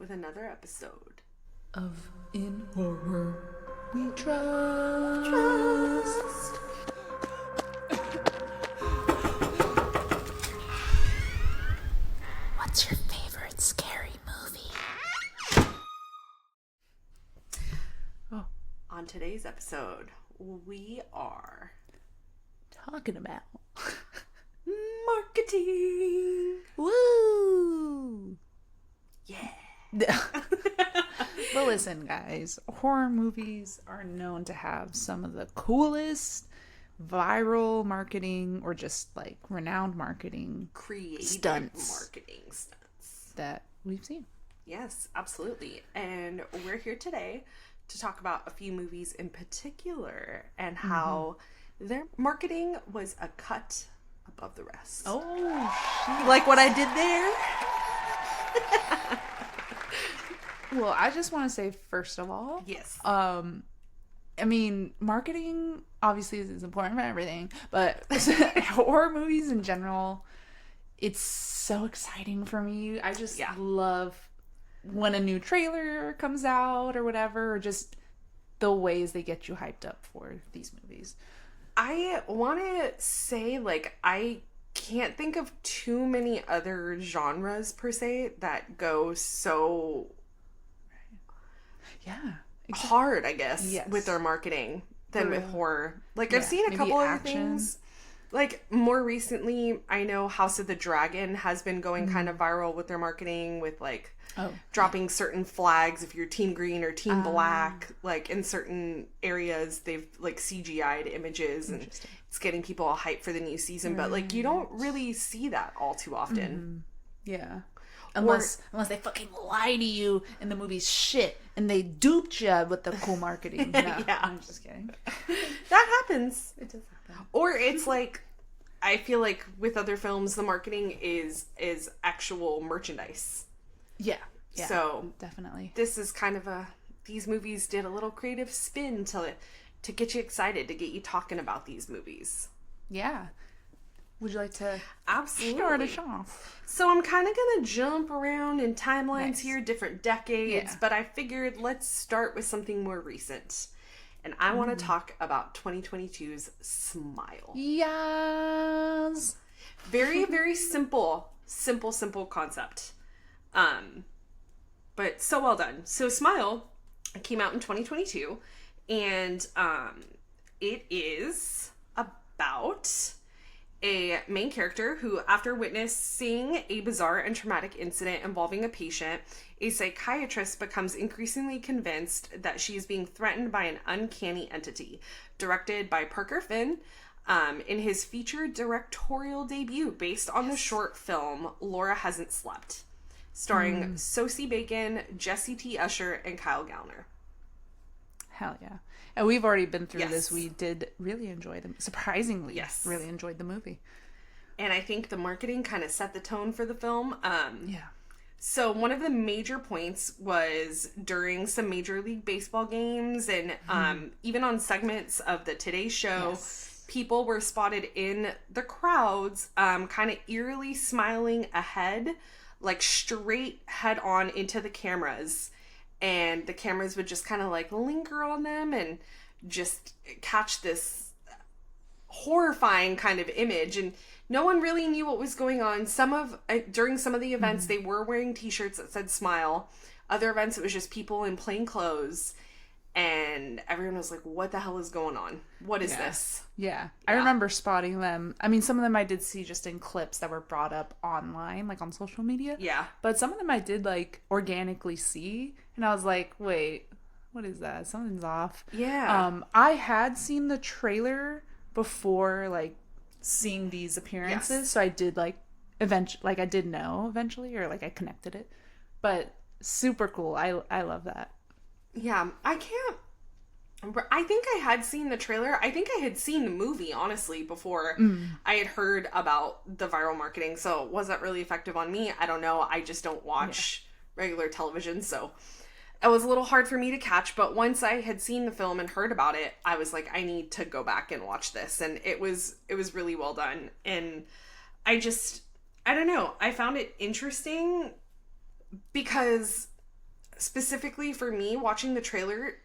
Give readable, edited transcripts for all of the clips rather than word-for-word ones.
with another episode of In Horror We Trust. What's your favorite scary movie? On today's episode, we are Talking about marketing. woo. Yeah. But listen, guys, horror movies are known to have some of the coolest viral marketing or just like renowned marketing Creative stunts marketing stunts that we've seen. Yes, absolutely. And we're here today to talk about a few movies in particular and how their marketing was a cut above the rest. Oh, shit. Like what I did there? Well, I just want to say, first of all, Yes. I mean, marketing obviously is important for everything, but horror movies in general, it's so exciting for me. I just love when a new trailer comes out or whatever, or just the ways they get you hyped up for these movies. I want to say, like, I can't think of too many other genres per se that go so hard, I guess, with their marketing than with horror. Like, I've seen a couple other things. Like, more recently, I know House of the Dragon has been going kind of viral with their marketing, with, like, dropping certain flags if you're Team Green or Team Black. Like, in certain areas, they've, like, CGI'd images, and it's getting people all hyped for the new season. But, like, you don't really see that all too often. Yeah. Unless they fucking lie to you and the movie's shit and they duped you with the cool marketing. No, Yeah. I'm just kidding. That happens. It does happen. Or it's like, I feel like with other films, the marketing is actual merchandise. Yeah. So definitely. This is kind of these movies did a little creative spin to get you excited, to get you talking about these movies. Yeah. Would you like to Absolutely start us off? So I'm kind of going to jump around in timelines here, different decades, but I figured let's start with something more recent. And I want to talk about 2022's Smile. Yes. Very, very simple concept. But so well done. So Smile came out in 2022, and it is about a main character who, after witnessing a bizarre and traumatic incident involving a patient, a psychiatrist becomes increasingly convinced that she is being threatened by an uncanny entity. Directed by Parker Finn, in his feature directorial debut based on the short film Laura Hasn't Slept, starring Sosie Bacon, Jesse T. Usher, and Kyle Gallner. Hell yeah. And we've already been through this. We did really enjoy them. Surprisingly, really enjoyed the movie. And I think the marketing kind of set the tone for the film. Yeah. So one of the major points was during some Major League Baseball games and even on segments of the Today Show, people were spotted in the crowds kind of eerily smiling ahead, like straight head on into the cameras. And the cameras would just kind of like linger on them and just catch this horrifying kind of image. And no one really knew what was going on. During some of the events, they were wearing t-shirts that said Smile. Other events, it was just people in plain clothes. And everyone was like, what the hell is going on? What is this? Yeah. I remember spotting them. I mean, some of them I did see just in clips that were brought up online, like on social media. Yeah. But some of them I did like organically see. And I was like, wait, what is that? Something's off. Yeah. I had seen the trailer before, like, seeing these appearances. So I did like I did know eventually, or like I connected it. But super cool. I love that. Yeah, I think I had seen the trailer. I think I had seen the movie, honestly, before I had heard about the viral marketing. So was that really effective on me? I don't know. I just don't watch regular television. So it was a little hard for me to catch. But once I had seen the film and heard about it, I was like, I need to go back and watch this. And it was really well done. And I don't know. I found it interesting because specifically for me, watching the trailer,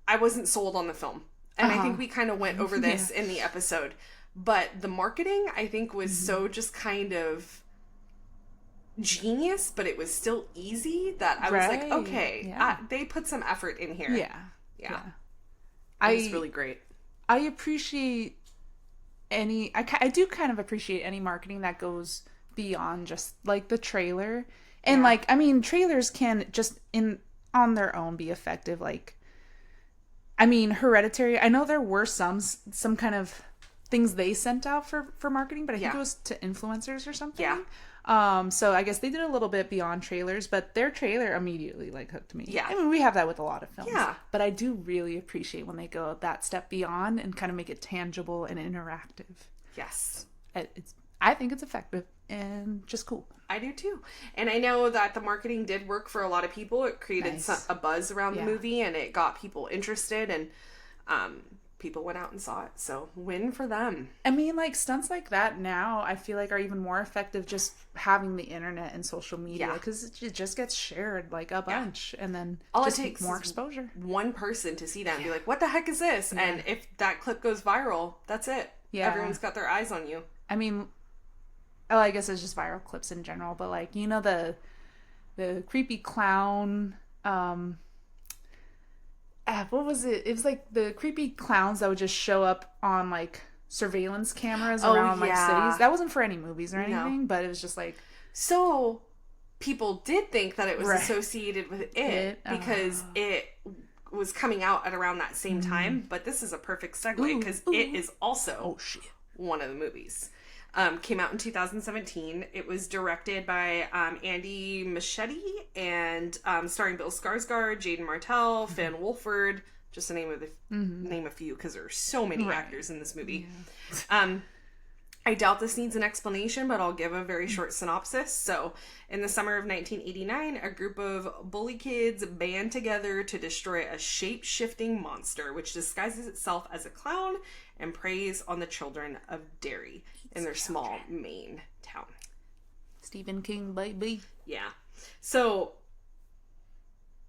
I wasn't sold on the film. And I think we kind of went over this in the episode. But the marketing, I think, was so just kind of genius, but it was still easy that I was like, okay, they put some effort in here. Yeah. It was really great. I appreciate I do kind of appreciate any marketing that goes beyond just like the trailer. And like, I mean, trailers can just on their own be effective. Like, I mean, Hereditary, I know there were some kind of things they sent out for marketing, but I think it was to influencers or something. So I guess they did a little bit beyond trailers, but their trailer immediately like hooked me. I mean, we have that with a lot of films. But I do really appreciate when they go that step beyond and kind of make it tangible and interactive. Yes. I think it's effective and just cool. I do too. And I know that the marketing did work for a lot of people. It created a buzz around the movie, and it got people interested, and people went out and saw it. So win for them. I mean, like, stunts like that now I feel like are even more effective just having the internet and social media, because it just gets shared like a bunch, and then all just it takes more exposure. One person to see that and be like, what the heck is this? And if that clip goes viral, that's it. Everyone's got their eyes on you. I mean, I guess it's just viral clips in general, but like, you know, the creepy clown, what was it? It was like the creepy clowns that would just show up on like surveillance cameras around like cities. That wasn't for any movies or anything, but it was just like, so people did think that it was associated with it because it was coming out at around that same time, but this is a perfect segue because it is also one of the movies. Came out in 2017. It was directed by Andy Muschietti and starring Bill Skarsgård, Jaden Martell, Finn Wolford, just to name a few, because there are so many actors in this movie. I doubt this needs an explanation, but I'll give a very short synopsis. So, in the summer of 1989, a group of bully kids band together to destroy a shape-shifting monster, which disguises itself as a clown and preys on the children of Derry in their small Maine town. Stephen King, baby. Yeah. So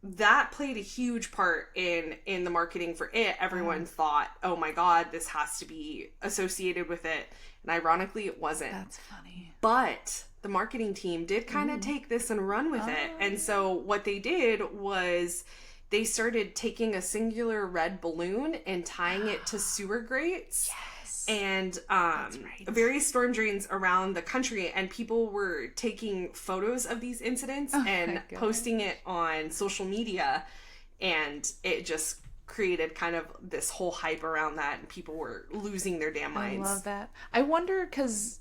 that played a huge part in the marketing for it. Everyone thought, oh my God, this has to be associated with it. And ironically, it wasn't. That's funny. But the marketing team did kind of take this and run with it. And so what they did was they started taking a singular red balloon and tying it to sewer grates. And various storm drains around the country, and people were taking photos of these incidents and posting it on social media, and it just created kind of this whole hype around that, and people were losing their damn minds. I love that. I wonder, because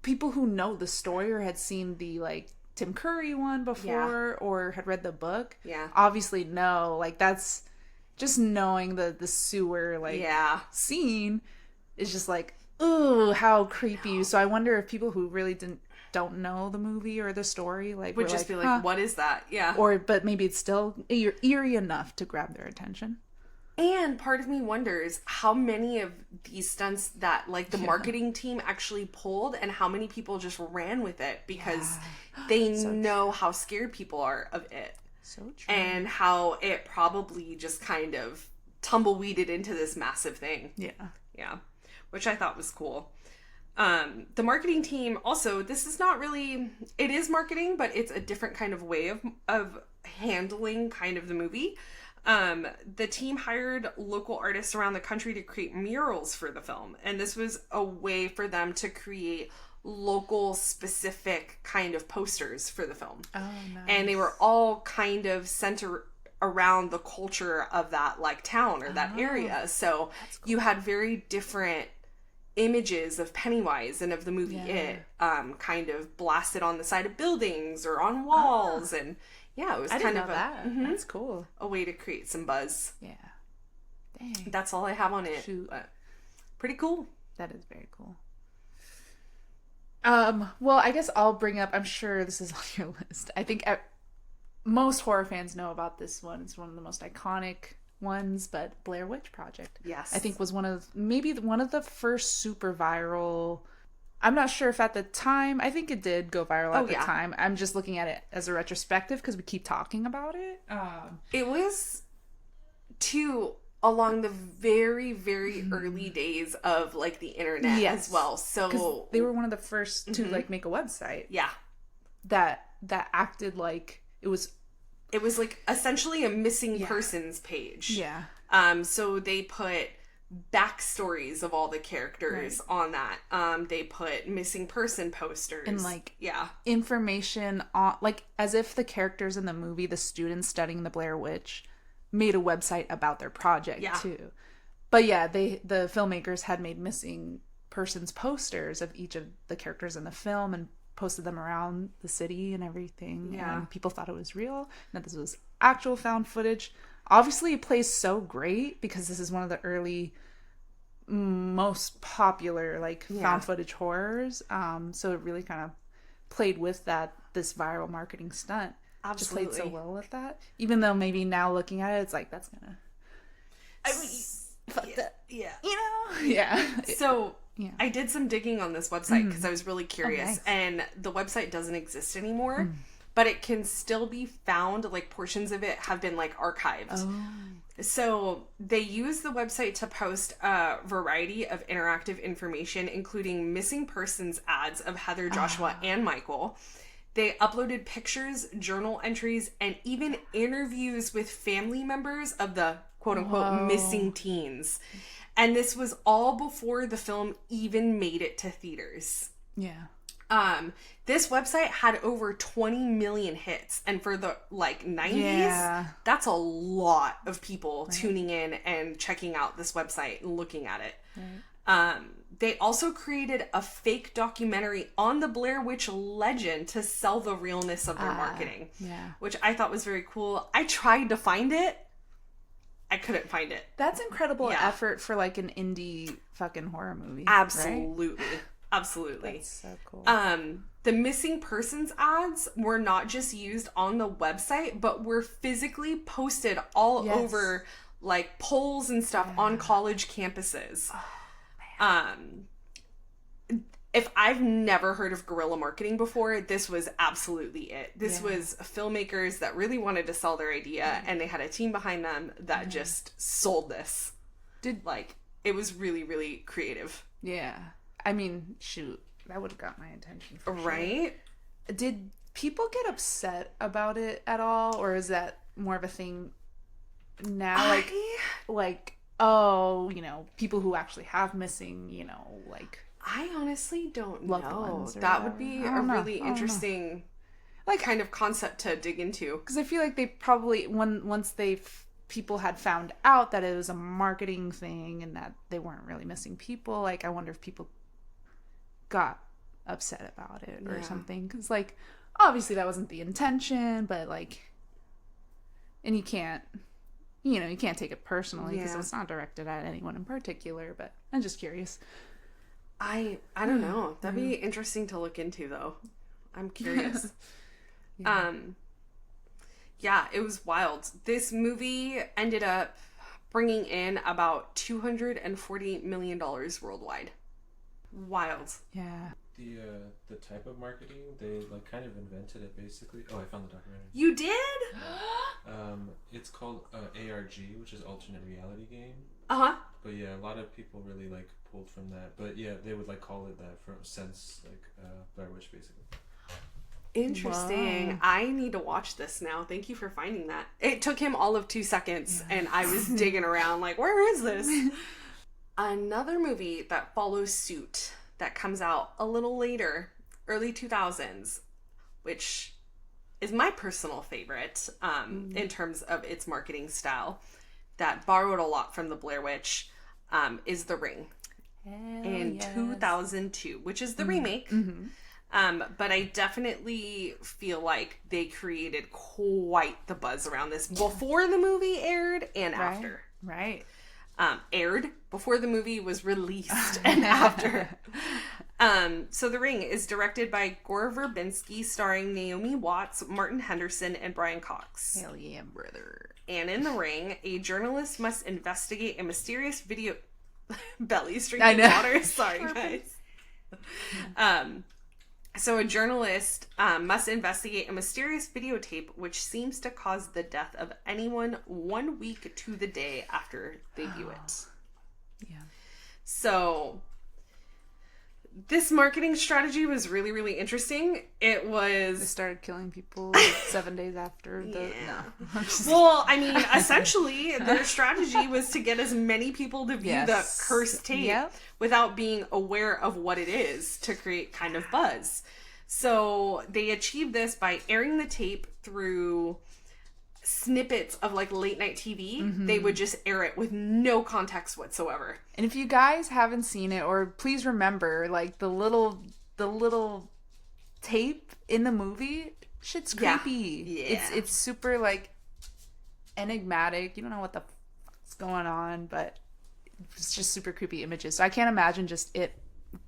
people who know the story or had seen the like Tim Curry one before or had read the book obviously know, like, that's just knowing the sewer like scene is just like, ooh, how creepy. So I wonder if people who really don't know the movie or the story like would just like, be like, what is that? But maybe it's still eerie enough to grab their attention. And part of me wonders how many of these stunts that like the marketing team actually pulled, and how many people just ran with it because they know how scared people are of it. So true. And how it probably just kind of tumbleweeded into this massive thing. Yeah. Which I thought was cool. The marketing team also, this is not really, it is marketing, but it's a different kind of way of handling kind of the movie. The team hired local artists around the country to create murals for the film. And this was a way for them to create local specific kind of posters for the film. Oh, nice. And they were all kind of centered around the culture of that like town or that area. So cool. You had very different images of Pennywise and of the movie It kind of blasted on the side of buildings or on walls. And it was kind of that. That's cool. A way to create some buzz. Dang. That's all I have on it. Shoot. But pretty cool. That is very cool. Well, I guess I'll bring up, I'm sure this is on your list. I think most horror fans know about this one. It's one of the most iconic ones, but Blair Witch Project. Yes. I think was one of the first super viral I'm not sure if at the time, I think it did go viral at the yeah. time. I'm just looking at it as a retrospective because we keep talking about it. It was along the very, very early days of like the internet as well. So they were one of the first to like make a website. Yeah. That acted like it was like essentially a missing persons page. Yeah. So they put backstories of all the characters on that. They put missing person posters and like information on, like, as if the characters in the movie, the students studying the Blair Witch, made a website about their project too. But the filmmakers had made missing persons posters of each of the characters in the film and posted them around the city and everything. And people thought it was real, that this was actual found footage. Obviously it plays so great because this is one of the early most popular like found footage horrors. So it really kind of played with this viral marketing stunt. Absolutely. Just played so well with that. Even though maybe now looking at it, it's like, that's gonna, I mean, fuck that. Yeah. You know? Yeah. So I did some digging on this website because I was really curious. Nice. And the website doesn't exist anymore, but it can still be found. Like portions of it have been like archived. Oh. So they use the website to post a variety of interactive information, including missing persons ads of Heather, Joshua, and Michael. They uploaded pictures, journal entries, and even interviews with family members of the quote-unquote missing teens. And this was all before the film even made it to theaters. Yeah. This website had over 20 million hits. And for the, 90s, that's a lot of people tuning in and checking out this website and looking at it. Right. They also created a fake documentary on the Blair Witch legend to sell the realness of their marketing. Yeah. Which I thought was very cool. I tried to find it. I couldn't find it. That's incredible effort for like an indie fucking horror movie. Absolutely. Right? Absolutely. That's so cool. The missing persons ads were not just used on the website, but were physically posted all over like polls and stuff on college campuses. If I've never heard of guerrilla marketing before, this was absolutely it. This was filmmakers that really wanted to sell their idea, and they had a team behind them that just sold this. It was really, really creative. Yeah. I mean, shoot, that would have got my attention for sure. Right? Did people get upset about it at all, or is that more of a thing now? Oh, people who actually have missing, I honestly don't know. That would be a really interesting, kind of concept to dig into. Because I feel like they probably, once people had found out that it was a marketing thing and that they weren't really missing people, I wonder if people got upset about it or something. Because, obviously that wasn't the intention, but, and you can't, you can't take it personally because it's not directed at anyone in particular, but I'm just curious. I don't know. That'd be interesting to look into, though. I'm curious. It was wild. This movie ended up bringing in about $240 million worldwide. Wild. Yeah. The type of marketing, they kind of invented it basically. Oh, I found the documentary. You did? It's called ARG, which is alternate reality game. Uh-huh. But yeah, a lot of people really pulled from that. But yeah, they would call it that since Blair Witch basically. Interesting. Wow. I need to watch this now. Thank you for finding that. It took him all of 2 seconds and I was digging around where is this? Another movie that follows suit that comes out a little later, early 2000s, which is my personal favorite in terms of its marketing style, that borrowed a lot from the Blair Witch, is The Ring. In 2002, which is the remake. Mm-hmm. But I definitely feel like they created quite the buzz around this before the movie aired and after. Right. Aired before the movie was released and after. So The Ring is directed by Gore Verbinski, starring Naomi Watts, Martin Henderson, and Brian Cox. Hell yeah, brother. And in The Ring, a journalist must investigate a mysterious video... belly string water. Sorry, guys. So a journalist must investigate a mysterious videotape which seems to cause the death of anyone 1 week to the day after they view it. Yeah. So this marketing strategy was really, really interesting. It was... They started killing people 7 days after the... Yeah. No. Well, I mean, essentially, their strategy was to get as many people to view the cursed tape without being aware of what it is to create kind of buzz. So they achieved this by airing the tape through snippets of like late night TV. Mm-hmm. They would just air it with no context whatsoever. And if you guys haven't seen it, or please remember, like the little tape in the movie, shit's creepy. Yeah. It's super like enigmatic. You don't know what the fuck's going on, but it's just super creepy images. So I can't imagine just it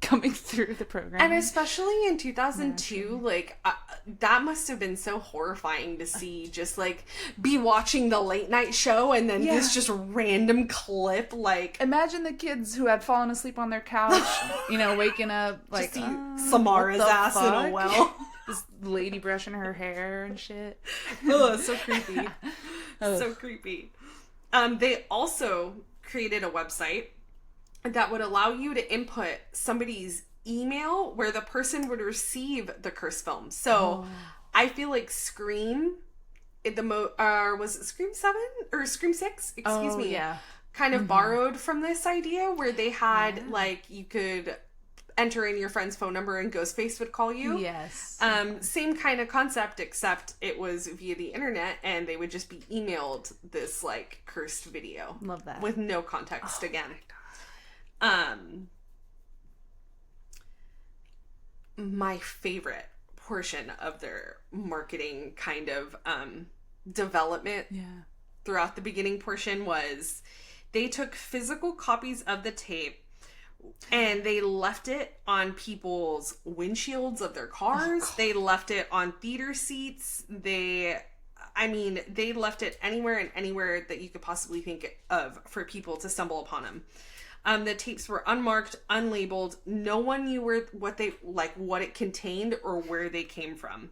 coming through the program. And especially in 2002, like that must have been so horrifying to see, just like be watching the late night show and then this just random clip. Like, imagine the kids who had fallen asleep on their couch, waking up like Samara's ass in a well. This lady brushing her hair and shit. Oh, so creepy. So creepy. They also created a website that would allow you to input somebody's email where the person would receive the cursed film. So I feel like Scream, was it Scream 7 or Scream 6? Excuse me. Yeah. Kind of borrowed from this idea where they had like you could enter in your friend's phone number and Ghostface would call you. Yes. Same kind of concept, except it was via the internet and they would just be emailed this like cursed video. Love that. With no context again. My favorite portion of their marketing kind of development throughout the beginning portion was they took physical copies of the tape and they left it on people's windshields of their cars. They left it on theater seats. They left it anywhere and anywhere that you could possibly think of for people to stumble upon them. The tapes were unmarked, unlabeled. No one knew what it contained or where they came from.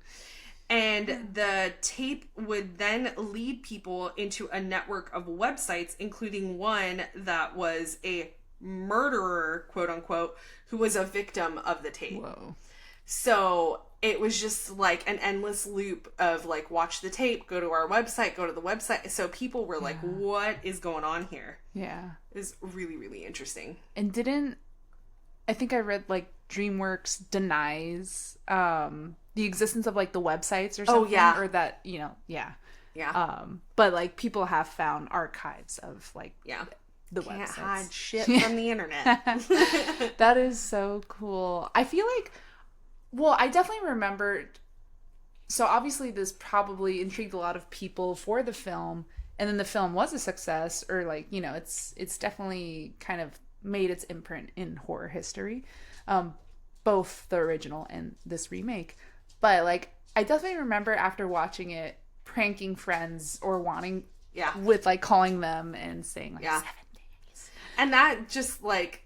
And the tape would then lead people into a network of websites, including one that was a murderer, quote unquote, who was a victim of the tape. Whoa. So it was just like an endless loop of like, watch the tape, go to our website, go to the website. So people were like, what is going on here? Yeah. It was really, really interesting. And I think I read like DreamWorks denies the existence of like the websites or something. Oh, yeah. Or that, Yeah. But like people have found archives of like the websites. Can't hide shit from the internet. That is so cool. I feel like, I definitely remembered. So obviously this probably intrigued a lot of people for the film, and then the film was a success, or like, it's definitely kind of made its imprint in horror history, both the original and this remake. But like, I definitely remember after watching it, pranking friends or wanting, with like calling them and saying like 7 days. And that just like,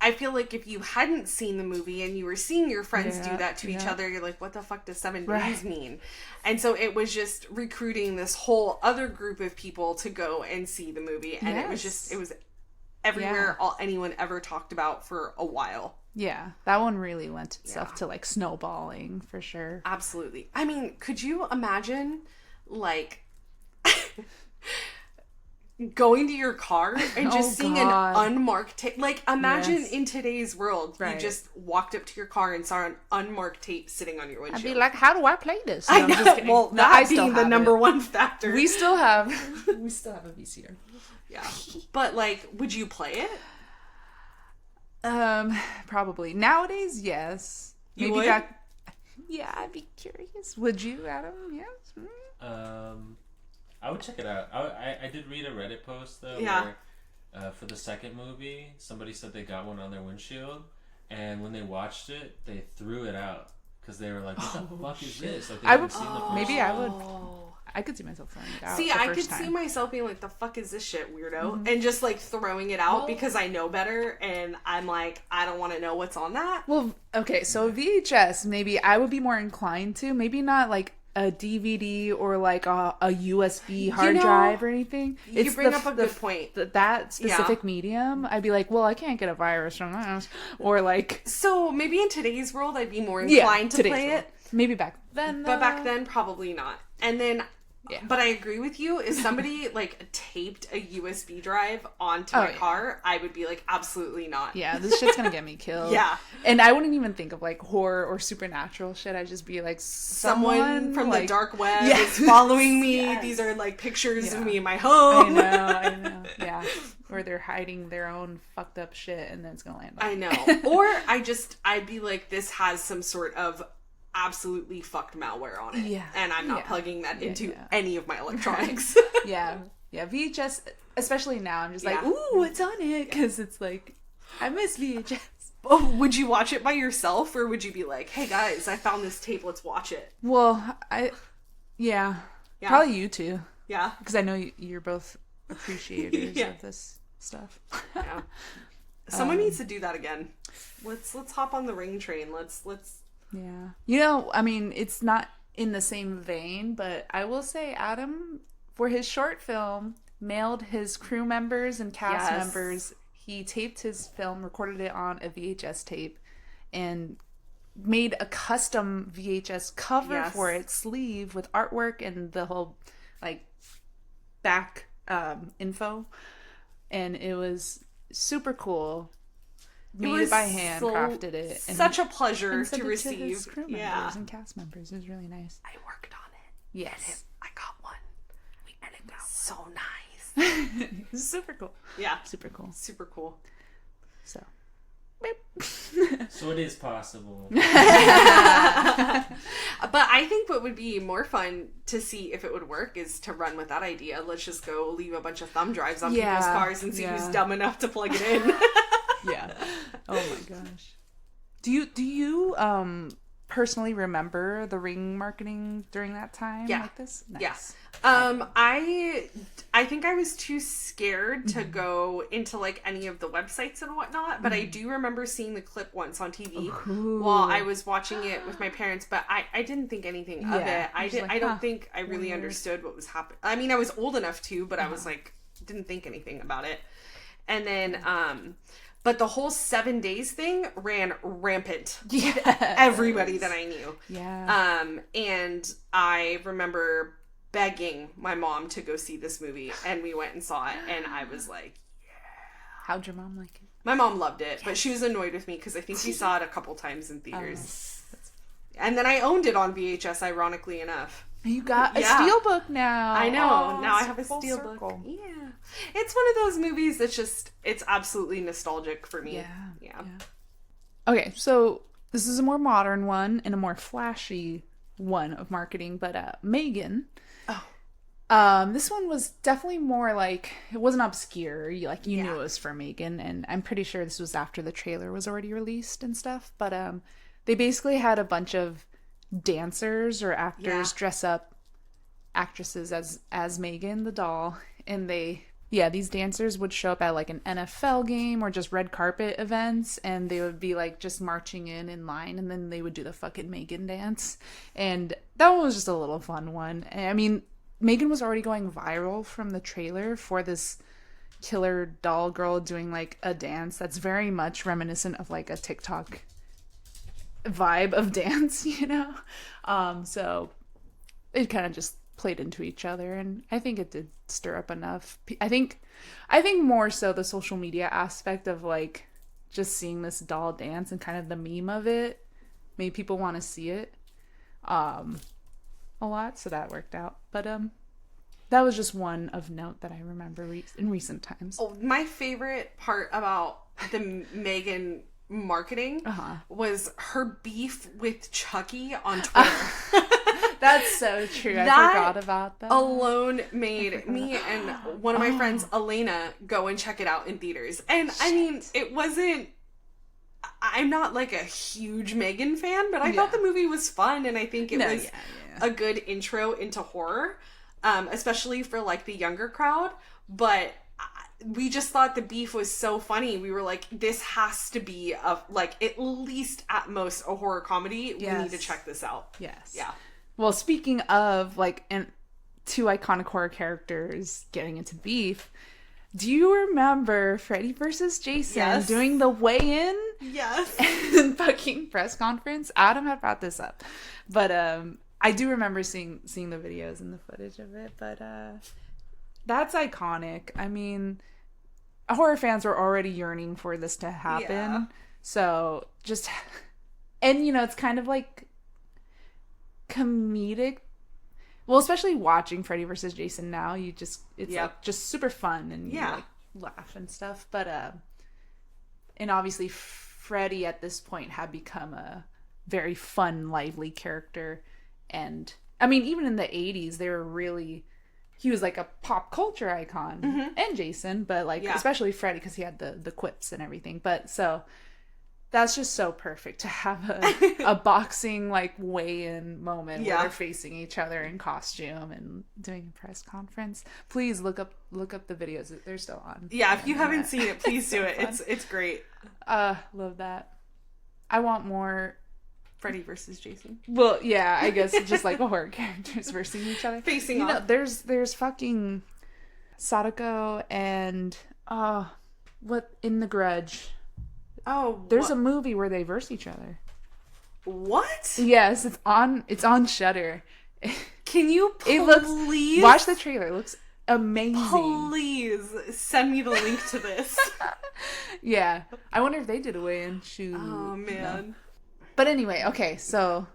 I feel like if you hadn't seen the movie and you were seeing your friends do that to each other, you're like, what the fuck does 7 days mean? And so it was just recruiting this whole other group of people to go and see the movie. And it was everywhere anyone ever talked about for a while. Yeah, that one really lent itself to like snowballing for sure. Absolutely. I mean, could you imagine like going to your car and just seeing an unmarked tape? Like, imagine in today's world, you just walked up to your car and saw an unmarked tape sitting on your windshield. I'd be like, how do I play this? No, I'm just kidding. Well, that being the number one factor. We still have a VCR. Yeah. But like, would you play it? Probably. Nowadays, yes. You would? Yeah, I'd be curious. Would you, Adam? Yes? I would check it out. I did read a Reddit post, though, where for the second movie, somebody said they got one on their windshield, and when they watched it, they threw it out, because they were like, what the fuck is this? Like, they hadn't seen the first maybe I would. I could see myself throwing it out. See, I could see myself being like, the fuck is this shit, weirdo? And just like throwing it out because I know better and I'm like, I don't want to know what's on that. Well, okay, so VHS, maybe I would be more inclined to. Maybe not like a DVD or like a USB hard drive or anything. You bring up a good point. That specific medium, I'd be like, well, I can't get a virus from that. Or like... So maybe in today's world, I'd be more inclined to play it. Maybe back then. But back then, probably not. And then... Yeah. But I agree with you. If somebody like taped a USB drive onto my car, I would be like, absolutely not. Yeah, this shit's gonna get me killed. Yeah. And I wouldn't even think of like horror or supernatural shit. I'd just be like, someone from like, the dark web is following me. Yes. These are like pictures of me in my home. I know. Yeah. Or they're hiding their own fucked up shit and then it's gonna land on I know. Or I'd be like, this has some sort of absolutely fucked malware on it. Yeah. And I'm not plugging that into any of my electronics. Yeah. VHS, especially now, I'm just like, ooh, what's on it? Because it's like, I miss VHS. Oh, would you watch it by yourself or would you be like, hey guys, I found this tape, let's watch it? Well, yeah. Probably you two. Yeah. Because I know you're both appreciators of this stuff. Yeah. Someone needs to do that again. Let's hop on the Ring train. Let's Yeah. You know, I mean, it's not in the same vein, but I will say Adam, for his short film, mailed his crew members and cast members. He taped his film, recorded it on a VHS tape, and made a custom VHS cover for its sleeve with artwork and the whole, like, back info. And it was super cool. Made it by hand, crafted it. And such a pleasure to receive. receive. To his crew members and cast members. It was really nice. I worked on it. Yes. I got one. And it was so nice. It was super cool. Yeah. Super cool. Super cool. So. So it is possible. But I think what would be more fun to see if it would work is to run with that idea. Let's just go leave a bunch of thumb drives on people's cars and see who's dumb enough to plug it in. Yeah. Oh my gosh. Do you personally remember the Ring marketing during that time like this? Nice. Yes. I think I was too scared to go into like any of the websites and whatnot, but I do remember seeing the clip once on TV while I was watching it with my parents, but I didn't think anything of it. I don't think I really understood what was happening. I mean, I was old enough to, but I was like, didn't think anything about it. And then, but the whole 7 days thing ran rampant with everybody that I knew. Yeah. And I remember begging my mom to go see this movie, and we went and saw it, and I was like, How'd your mom like it? My mom loved it, but she was annoyed with me because I think we saw it a couple times in theaters. And then I owned it on VHS, ironically enough. You got a steelbook now. I know. Now I have a steelbook. Yeah. It's one of those movies that's just, it's absolutely nostalgic for me. Yeah. Okay, so this is a more modern one and a more flashy one of marketing, but Megan. This one was definitely more like, it wasn't obscure. You knew it was for Megan, and I'm pretty sure this was after the trailer was already released and stuff. But they basically had a bunch of dancers or actors dress up actresses as Megan the doll, and these dancers would show up at like an NFL game or just red carpet events, and they would be like just marching in line, and then they would do the fucking Megan dance. And that one was just a little fun one. I mean, Megan was already going viral from the trailer for this killer doll girl doing like a dance that's very much reminiscent of like a TikTok vibe of dance, you know? So it kind of just played into each other, and I think it did stir up enough. I think more so the social media aspect of like just seeing this doll dance and kind of the meme of it made people want to see it a lot, so that worked out. But that was just one of note that I remember in recent times. Oh, my favorite part about the Megan marketing was her beef with Chucky on Twitter. That's so true. I forgot about that. Alone made me and one of my friends, Elena, go and check it out in theaters. And I mean, it wasn't I'm not like a huge Megan fan, but I thought the movie was fun, and I think it was a good intro into horror, especially for like the younger crowd. But we just thought the beef was so funny. We were like, this has to be like at least at most a horror comedy. We need to check this out. Yes. Yeah. Well, speaking of like two iconic horror characters getting into beef, do you remember Freddy versus Jason doing the weigh-in? Yes. And fucking press conference? Adam had brought this up. But I do remember seeing the videos and the footage of it. But that's iconic. I mean, horror fans were already yearning for this to happen. Yeah. So just... And, you know, it's kind of like comedic. Well, especially watching Freddy vs. Jason now, it's like just super fun and you like laugh and stuff. But and obviously Freddy at this point had become a very fun, lively character. And I mean, even in the 80s, he was like a pop culture icon, and Jason, but like especially Freddy because he had the quips and everything. But so that's just so perfect to have a boxing like weigh-in moment where they're facing each other in costume and doing a press conference. Please look up the videos. They're still on. Yeah, if you haven't seen it, please do it. It's great. Love that. I want more Freddy versus Jason. Well, yeah, I guess it's just like horror characters versus each other. Facing off. There's fucking Sadako and what in The Grudge. Oh, there's a movie where they verse each other. What? Yes, it's on Shudder. Can you please watch the trailer? It looks amazing. Please send me the link to this. Yeah, I wonder if they did a weigh-in. Shoot. Oh man. No. But anyway, okay, so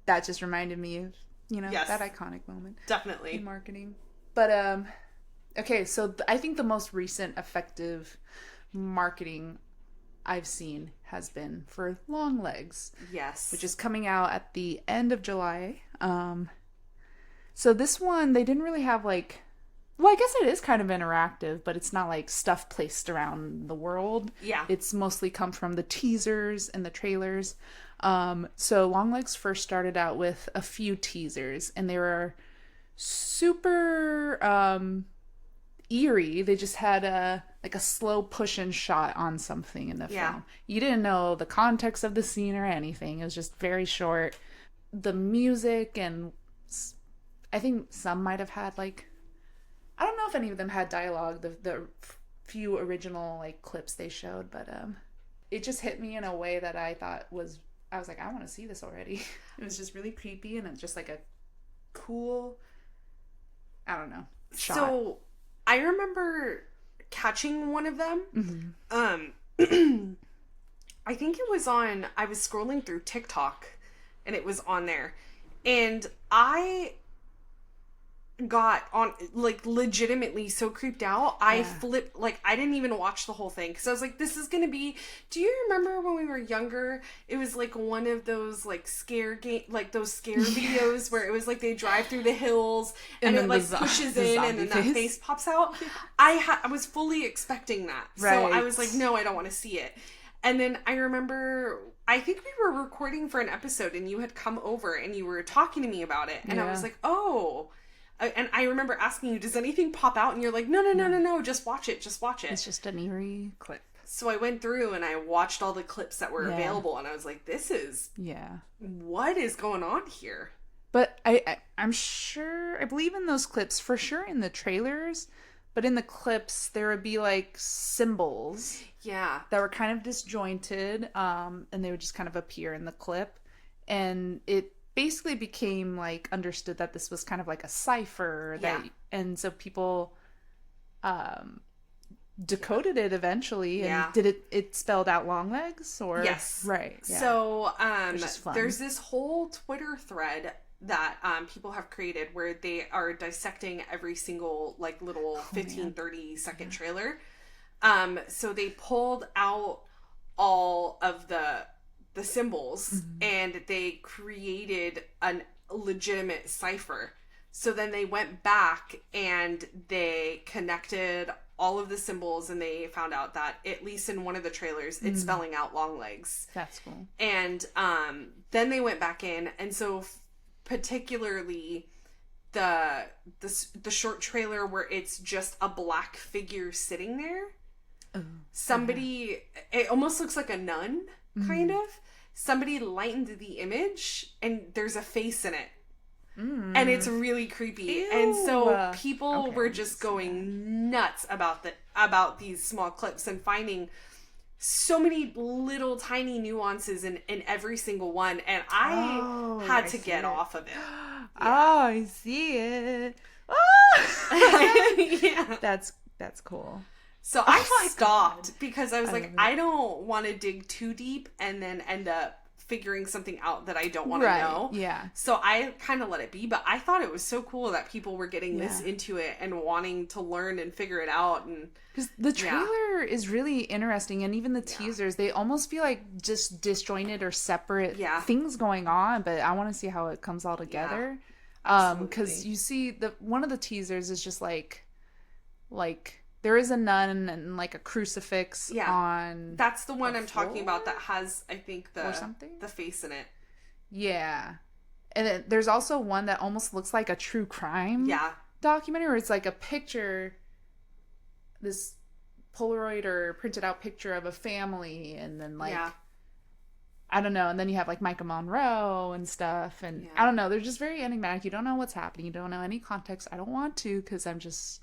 that just reminded me of that iconic moment. Definitely in marketing. But okay, so I think the most recent effective marketing I've seen has been for Long Legs. Yes. Which is coming out at the end of July. So this one, they didn't really have like... Well, I guess it is kind of interactive, but it's not like stuff placed around the world. Yeah. It's mostly come from the teasers and the trailers. So Long Legs first started out with a few teasers, and they were super... eerie. They just had a slow push-in shot on something in the film. You didn't know the context of the scene or anything. It was just very short. The music, and I think some might have had like, I don't know if any of them had dialogue, the few original like clips they showed, but it just hit me in a way that I was like, I want to see this already. It was just really creepy, and it's just like a cool, I don't know, shot. So I remember catching one of them. Mm-hmm. I think it was I was scrolling through TikTok and it was on there. And I got on like legitimately so creeped out. I flipped, like I didn't even watch the whole thing because I was like, this is gonna be, do you remember when we were younger, it was like one of those like scare videos where it was like they drive through the hills and it like pushes in and then that face pops out. I was fully expecting that. Right. So I was like, no, I don't want to see it. And then I remember, I think we were recording for an episode and you had come over and you were talking to me about it. And I was like, oh. And I remember asking you, does anything pop out? And you're like, no, just watch it. It's just an eerie clip. So I went through and I watched all the clips that were available and I was like, what is going on here? But I'm sure, I believe in those clips, for sure in the trailers, but in the clips there would be like symbols. Yeah. That were kind of disjointed, and they would just kind of appear in the clip. And it basically became like understood that this was kind of like a cipher and so people decoded it eventually. And did it spelled out Long Legs or yes, right? Yeah. So there's this whole Twitter thread that people have created where they are dissecting every single like little 30 second trailer. So they pulled out all of the symbols and they created a legitimate cipher. So then they went back and they connected all of the symbols, and they found out that, at least in one of the trailers, it's spelling out long legs. That's cool. And then they went back in, and so particularly the short trailer where it's just a black figure sitting there. Somebody, it almost looks like a nun, kind of. Somebody lightened the image, and there's a face in it. And it's really creepy. Ew. And so people were just going nuts about these small clips and finding so many little tiny nuances in every single one. And I had to get off of it. Yeah. Oh, I see it. Oh! Yeah. That's cool. So I stopped because I was like, I don't want to dig too deep and then end up figuring something out that I don't want to know. Yeah. So I kind of let it be, but I thought it was so cool that people were getting this into it and wanting to learn and figure it out. And because the trailer is really interesting, and even the teasers, they almost feel like just disjointed or separate things going on. But I want to see how it comes all together. Because you see one of the teasers is just like there is a nun and like a crucifix on. That's the one I'm talking about that has, I think, the face in it. Yeah. And then there's also one that almost looks like a true crime documentary, where it's like a picture, this Polaroid or printed out picture of a family, and then like I don't know, and then you have like Micah Monroe and stuff, and I don't know, they're just very enigmatic. You don't know what's happening, you don't know any context. I don't want to, because I'm just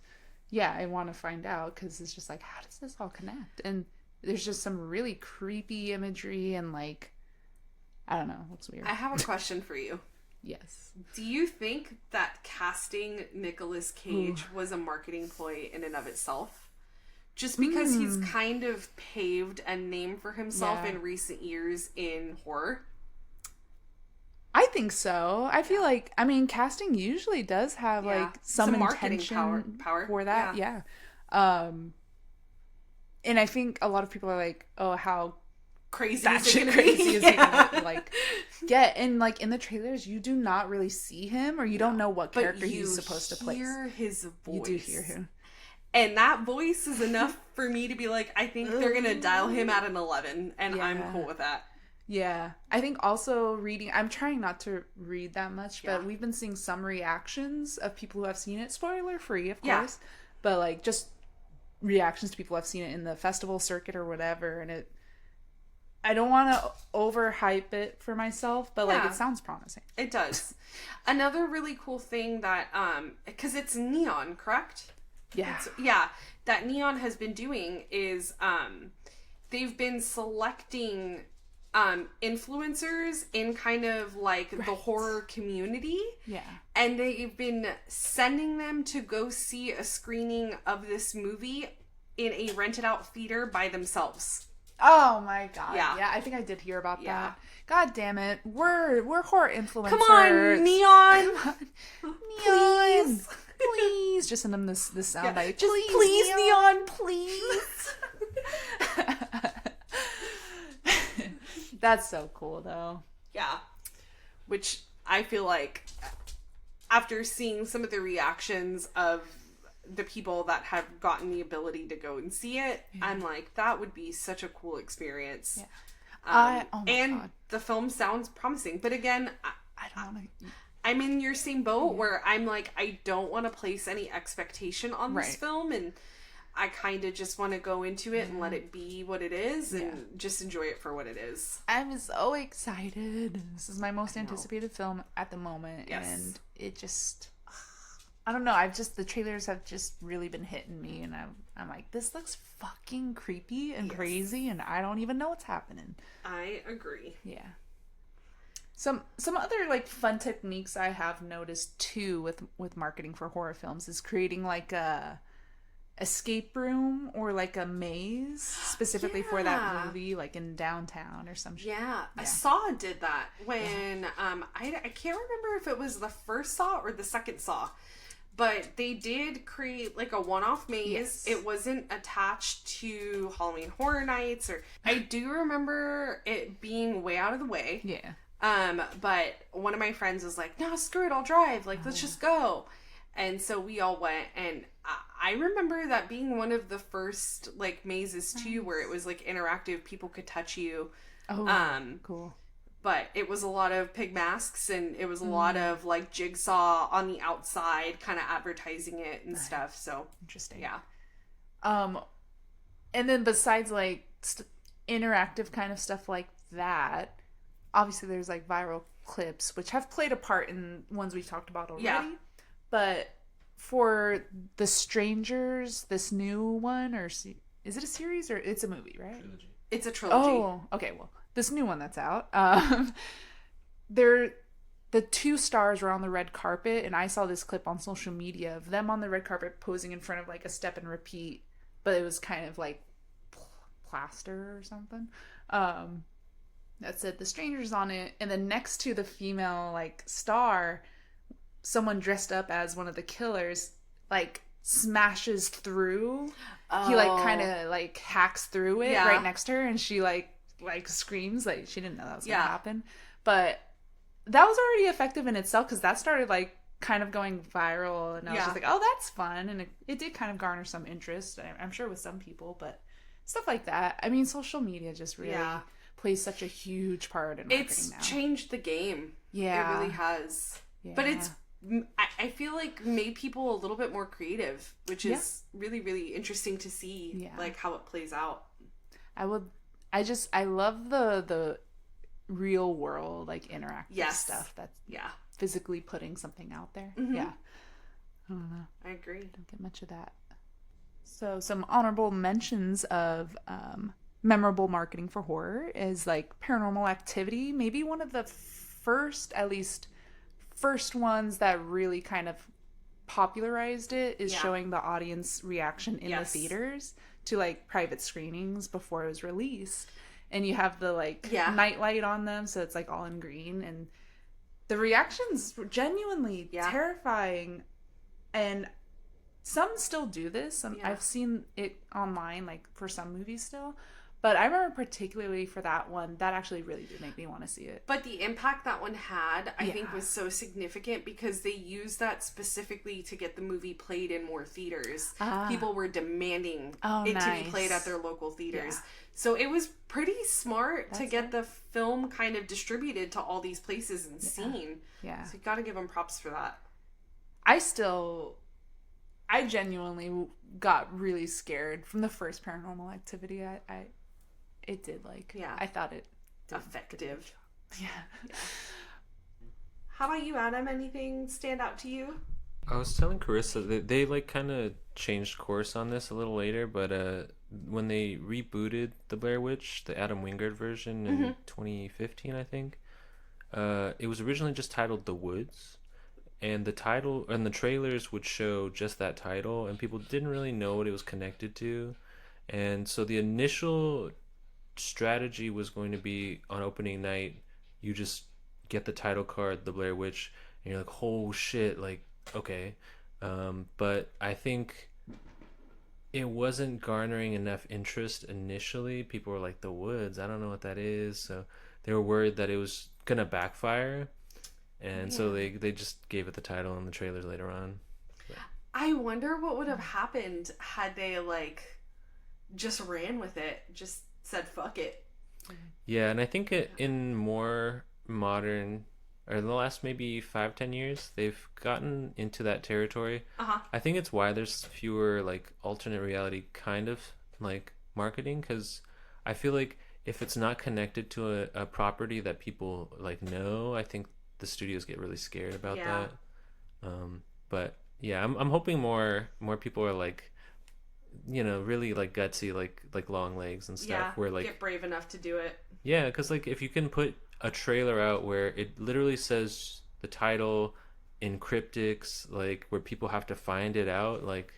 I want to find out, because it's just like, how does this all connect? And there's just some really creepy imagery, and like, I don't know, it looks weird. I have a question for you. Yes. Do you think that casting Nicolas Cage was a marketing ploy in and of itself? Just because he's kind of paved a name for himself in recent years in horror? I think so. I feel like, I mean, casting usually does have like some intention power for that. Yeah. And I think a lot of people are like, oh, how crazy that shit crazy is he gonna like get? And like in the trailers, you do not really see him, or you don't know what character he's supposed to play. You hear his voice. You do hear him. And that voice is enough for me to be like, I think they're going to dial him at an 11, and I'm cool with that. Yeah. I think also reading, I'm trying not to read that much, but we've been seeing some reactions of people who have seen it, spoiler free, of course, but like just reactions to people who have seen it in the festival circuit or whatever, and I don't want to overhype it for myself, but like it sounds promising. It does. Another really cool thing that, because it's Neon, correct? Yeah. That Neon has been doing is they've been selecting influencers in kind of like the horror community. Yeah. And they've been sending them to go see a screening of this movie in a rented out theater by themselves. Oh my god. Yeah, I think I did hear about that. God damn it. We're horror influencers. Come on, Neon. Come on. Neon. Please. Just send them this soundbite. Just please, Neon, please. That's so cool, though. Yeah. Which I feel like, after seeing some of the reactions of the people that have gotten the ability to go and see it, I'm like, that would be such a cool experience. Yeah. God. The film sounds promising. But again, I don't want to... I'm in your same boat where I'm like, I don't want to place any expectation on this film, and I kind of just want to go into it and let it be what it is and just enjoy it for what it is. I'm so excited. This is my most anticipated film at the moment, and it just... I don't know, the trailers have just really been hitting me, and I'm like, this looks fucking creepy and crazy, and I don't even know what's happening. I agree. Yeah. Some other like fun techniques I have noticed too with marketing for horror films is creating like a escape room or like a maze specifically for that movie, like in downtown or some shit. Yeah. Saw did that when I can't remember if it was the first Saw or the second Saw, but they did create like a one-off maze. Yes. It wasn't attached to Halloween Horror Nights, or I do remember it being way out of the way. Yeah. But one of my friends was like, no, screw it, I'll drive. Like, let's just go. And so we all went, and I remember that being one of the first, like, mazes, too, where it was, like, interactive. People could touch you. Oh, cool. But it was a lot of pig masks, and it was a lot of, like, Jigsaw on the outside kind of advertising it and stuff. So, interesting. Yeah. And then besides, like, interactive kind of stuff like that, obviously there's, like, viral clips, which have played a part in ones we've talked about already. Yeah. But for The Strangers, this new one, or is it a series or it's a movie, right? Trilogy. It's a trilogy. Oh, okay. Well, this new one that's out, the two stars were on the red carpet, and I saw this clip on social media of them on the red carpet posing in front of, like, a step and repeat, but it was kind of like plaster or something. That said The Strangers on it, and then next to the female, like, star, someone dressed up as one of the killers, like, smashes through. He, like, kind of, like, hacks through it right next to her, and she, like screams. Like, she didn't know that was gonna happen. But that was already effective in itself, because that started, like, kind of going viral, and I was just like, oh, that's fun. And it did kind of garner some interest, I'm sure, with some people, but stuff like that. I mean, social media just really plays such a huge part in marketing now. It's changed the game. Yeah. It really has. Yeah. But I feel like made people a little bit more creative, which is really, really interesting to see, like, how it plays out. I love the real world, like, interactive stuff that's physically putting something out there. Mm-hmm. Yeah. I don't know. I agree. Don't get much of that. So some honorable mentions of memorable marketing for horror is, like, Paranormal Activity. Maybe one of the first ones that really kind of popularized it is showing the audience reaction in the theaters to, like, private screenings before it was released. And you have the, like, night light on them, so it's, like, all in green. And the reactions were genuinely terrifying. And some still do this. I've seen it online, like, for some movies still. But I remember particularly for that one, that actually really did make me want to see it. But the impact that one had, I think, was so significant because they used that specifically to get the movie played in more theaters. People were demanding to be played at their local theaters. Yeah. So it was pretty smart to get the film kind of distributed to all these places and seen. Yeah. So you got to give them props for that. I genuinely got really scared from the first Paranormal Activity. It did, like, I thought it did effective. Yeah. How about you, Adam? Anything stand out to you? I was telling Carissa that they like kind of changed course on this a little later, but when they rebooted the Blair Witch, the Adam Wingard version in 2015, I think, it was originally just titled The Woods, and the title and the trailers would show just that title, and people didn't really know what it was connected to, and so the initial strategy was going to be on opening night, you just get the title card, The Blair Witch, and you're like, oh shit, like, okay. But I think it wasn't garnering enough interest initially. People were like, The Woods, I don't know what that is. So they were worried that it was gonna backfire, and so they just gave it the title and the trailers later on. But I wonder what would have happened had they, like, just ran with it, just said fuck it. Yeah, and I think in more modern, or in the last maybe 5-10 years, they've gotten into that territory. I think it's why there's fewer, like, alternate reality kind of, like, marketing, because I feel like if it's not connected to a property that people, like, know, I think the studios get really scared about that. But yeah, I'm hoping more people are, like, you know, really, like, gutsy, like long legs and stuff, where, like, get brave enough to do it. Yeah, because, like, if you can put a trailer out where it literally says the title in cryptics, like, where people have to find it out, like,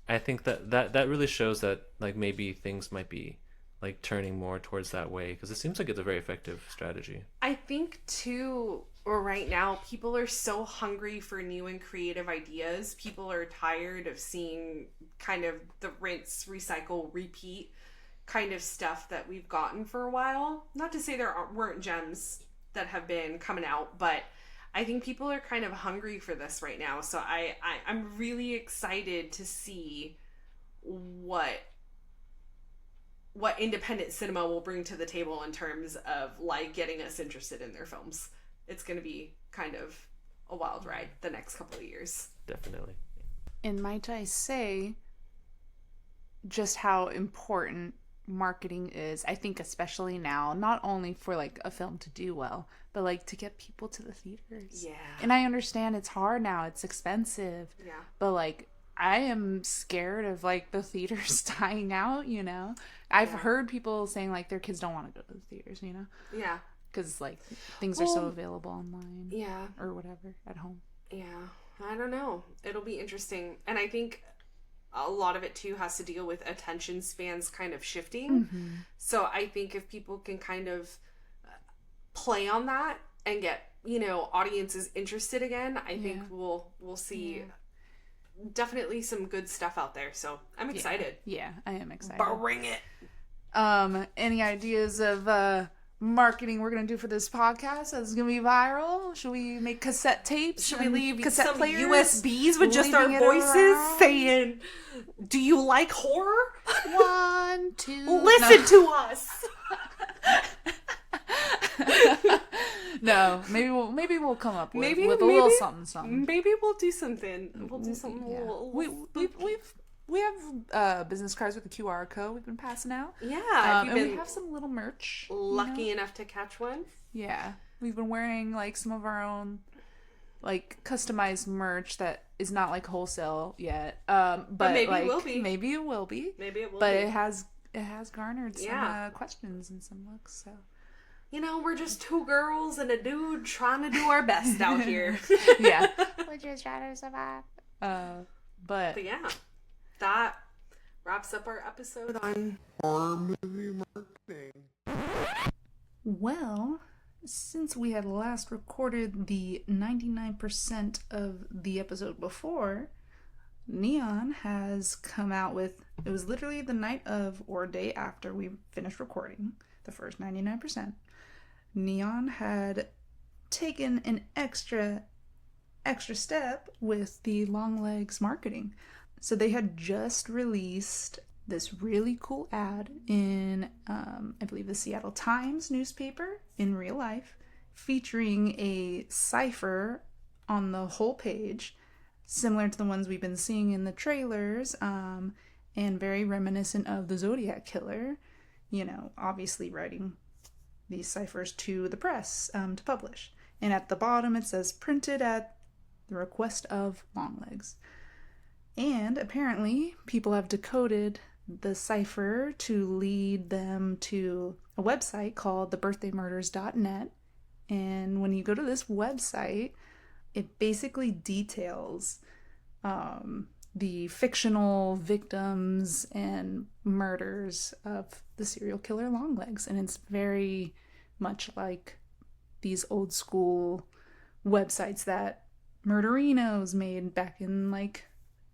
I think that really shows that, like, maybe things might be, like, turning more towards that way, because it seems like it's a very effective strategy. I think too, or right now, people are so hungry for new and creative ideas. People are tired of seeing kind of the rinse, recycle, repeat kind of stuff that we've gotten for a while. Not to say there weren't gems that have been coming out, but I think people are kind of hungry for this right now. So I'm really excited to see what independent cinema will bring to the table in terms of like getting us interested in their films. It's going to be kind of a wild ride the next couple of years. Definitely. And might I say just how important marketing is, I think, especially now, not only for like a film to do well, but like to get people to the theaters. Yeah. And I understand it's hard now, it's expensive. Yeah. But like, I am scared of like the theaters dying out, you know? I've heard people saying like their kids don't want to go to the theaters, you know? Yeah. Because like things are so available online. Yeah. Or whatever at home. Yeah. I don't know. It'll be interesting. And I think a lot of it too has to deal with attention spans kind of shifting. Mm-hmm. So I think if people can kind of play on that and get, you know, audiences interested again, I think we'll see definitely some good stuff out there. So I'm excited. Yeah, I am excited. Bring it. Any ideas of marketing we're gonna do for this podcast that's gonna be viral? Should we make cassette tapes? Should we leave cassette some players? USBs with just our voices saying, "Do you like horror? 1, 2, listen to us." No, maybe we'll come up with a little something. Maybe we'll do something. We'll do something. Yeah. We have business cards with a QR code we've been passing out. Yeah, and we have some little merch. Lucky enough to catch one. Yeah, we've been wearing like some of our own like customized merch that is not like wholesale yet. But maybe like, it will be. Maybe it will be. But it has garnered some questions and some looks. So. You know, we're just two girls and a dude trying to do our best out here. Yeah. We're just trying to survive. But yeah, that wraps up our episode on horror movie marketing. Well, since we had last recorded the 99% of the episode before, Neon has come out with, it was literally the night of or day after we finished recording the first 99%. Neon had taken an extra step with the Long Legs marketing. So they had just released this really cool ad in, I believe, the Seattle Times newspaper in real life, featuring a cipher on the whole page, similar to the ones we've been seeing in the trailers, and very reminiscent of the Zodiac Killer, you know, obviously writing these ciphers to the press to publish. And at the bottom it says, printed at the request of Longlegs. And apparently people have decoded the cipher to lead them to a website called thebirthdaymurders.net. And when you go to this website, it basically details the fictional victims and murders of the serial killer Longlegs. And it's very much like these old school websites that Murderinos made back in like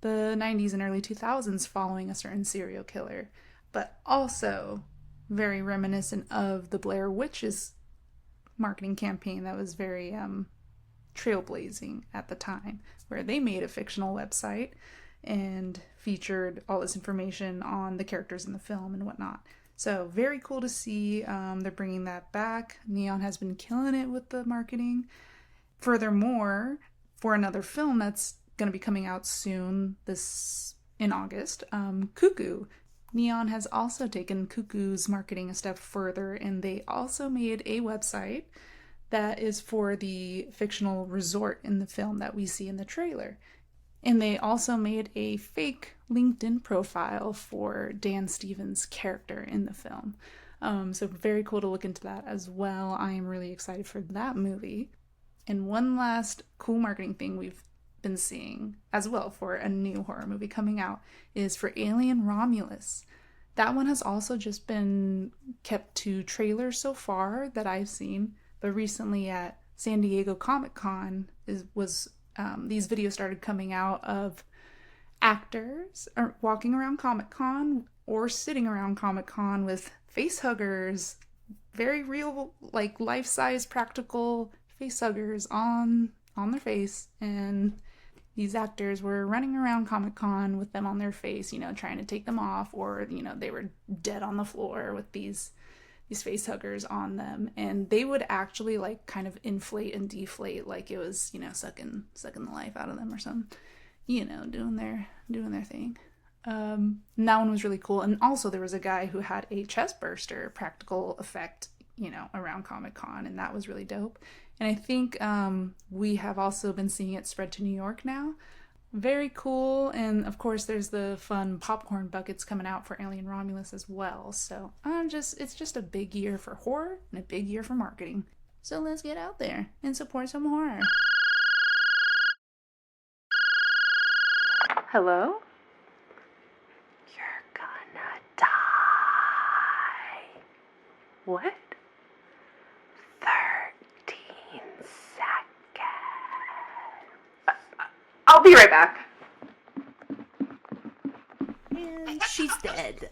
the 90s and early 2000s following a certain serial killer. But also very reminiscent of the Blair Witch's marketing campaign that was very trailblazing at the time, where they made a fictional website and featured all this information on the characters in the film and whatnot. So very cool to see. They're bringing that back. Neon has been killing it with the marketing. Furthermore, for another film that's going to be coming out soon, this in August, Cuckoo. Neon has also taken Cuckoo's marketing a step further, and they also made a website that is for the fictional resort in the film that we see in the trailer. And they also made a fake LinkedIn profile for Dan Stevens' character in the film. So very cool to look into that as well. I am really excited for that movie. And one last cool marketing thing we've been seeing as well for a new horror movie coming out is for Alien Romulus. That one has also just been kept to trailers so far that I've seen, but recently at San Diego Comic-Con these videos started coming out of actors walking around Comic-Con or sitting around Comic-Con with face huggers, very real, like life-size practical face huggers on their face, and these actors were running around Comic-Con with them on their face, you know, trying to take them off, or, you know, they were dead on the floor with these face huggers on them, and they would actually like kind of inflate and deflate like it was, you know, sucking the life out of them or something, you know, doing their thing. And that one was really cool. And also there was a guy who had a chest burster practical effect, you know, around Comic-Con, and that was really dope. And I think we have also been seeing it spread to New York now. Very cool. And of course there's the fun popcorn buckets coming out for Alien Romulus as well. So it's just a big year for horror and a big year for marketing. So let's get out there and support some horror. Hello? You're gonna die. What? 13 seconds. I'll be right back. And she's dead.